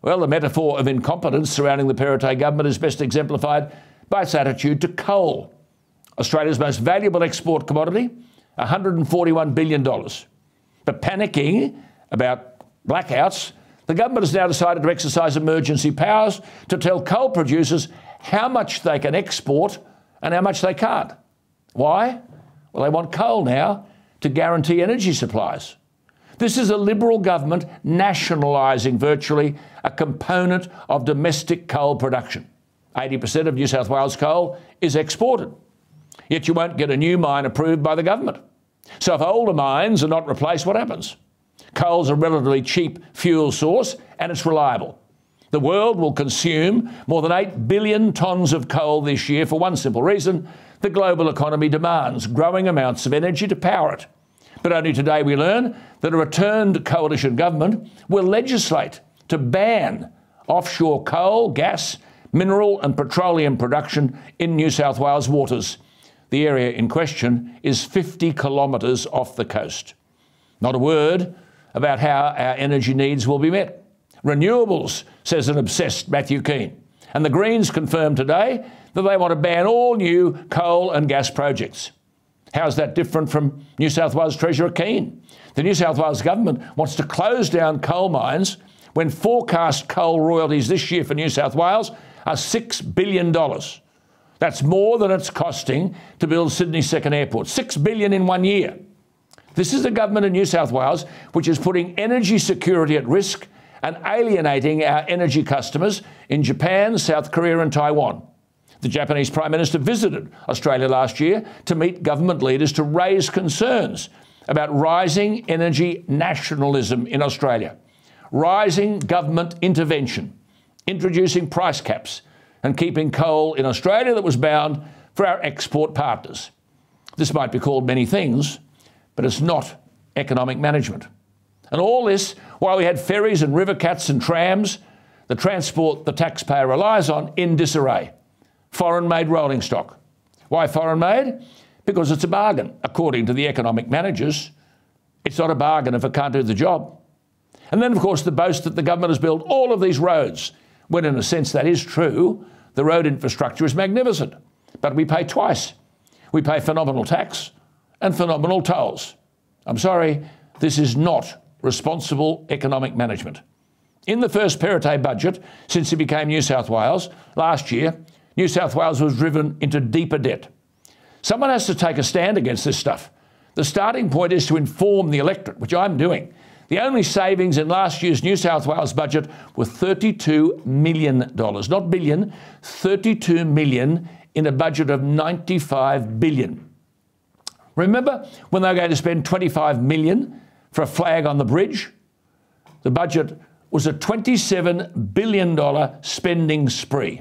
Well, the metaphor of incompetence surrounding the Perrottet government is best exemplified by its attitude to coal, Australia's most valuable export commodity, $141 billion. But panicking about blackouts, the government has now decided to exercise emergency powers to tell coal producers how much they can export and how much they can't. Why? Well, they want coal now to guarantee energy supplies. This is a Liberal government nationalising virtually a component of domestic coal production. 80% of New South Wales coal is exported. Yet you won't get a new mine approved by the government. So if older mines are not replaced, what happens? Coal's a relatively cheap fuel source and it's reliable. The world will consume more than 8 billion tonnes of coal this year for one simple reason: the global economy demands growing amounts of energy to power it. But only today we learn that a returned coalition government will legislate to ban offshore coal, gas, mineral and petroleum production in New South Wales waters. The area in question is 50 kilometres off the coast. Not a word about how our energy needs will be met. Renewables, says an obsessed Matthew Keane. And the Greens confirmed today that they want to ban all new coal and gas projects. How's that different from New South Wales Treasurer Keane? The New South Wales government wants to close down coal mines when forecast coal royalties this year for New South Wales are $6 billion. That's more than it's costing to build Sydney's second airport. $6 billion in 1 year. This is the government in New South Wales which is putting energy security at risk and alienating our energy customers in Japan, South Korea and Taiwan. The Japanese Prime Minister visited Australia last year to meet government leaders to raise concerns about rising energy nationalism in Australia, rising government intervention, introducing price caps and keeping coal in Australia that was bound for our export partners. This might be called many things, but it's not economic management. And all this while we had ferries and river cats and trams, the transport the taxpayer relies on, in disarray. Foreign-made rolling stock. Why foreign-made? Because it's a bargain, according to the economic managers. It's not a bargain if it can't do the job. And then, of course, the boast that the government has built all of these roads, when in a sense that is true. The road infrastructure is magnificent, but we pay twice. We pay phenomenal tax and phenomenal tolls. I'm sorry, this is not responsible economic management. In the first Perrottet budget since he became New South Wales last year, New South Wales was driven into deeper debt. Someone has to take a stand against this stuff. The starting point is to inform the electorate, which I'm doing. The only savings in last year's New South Wales budget were $32 million, not billion, $32 million in a budget of $95 billion. Remember when they were going to spend $25 million for a flag on the bridge? The budget was a $27 billion spending spree.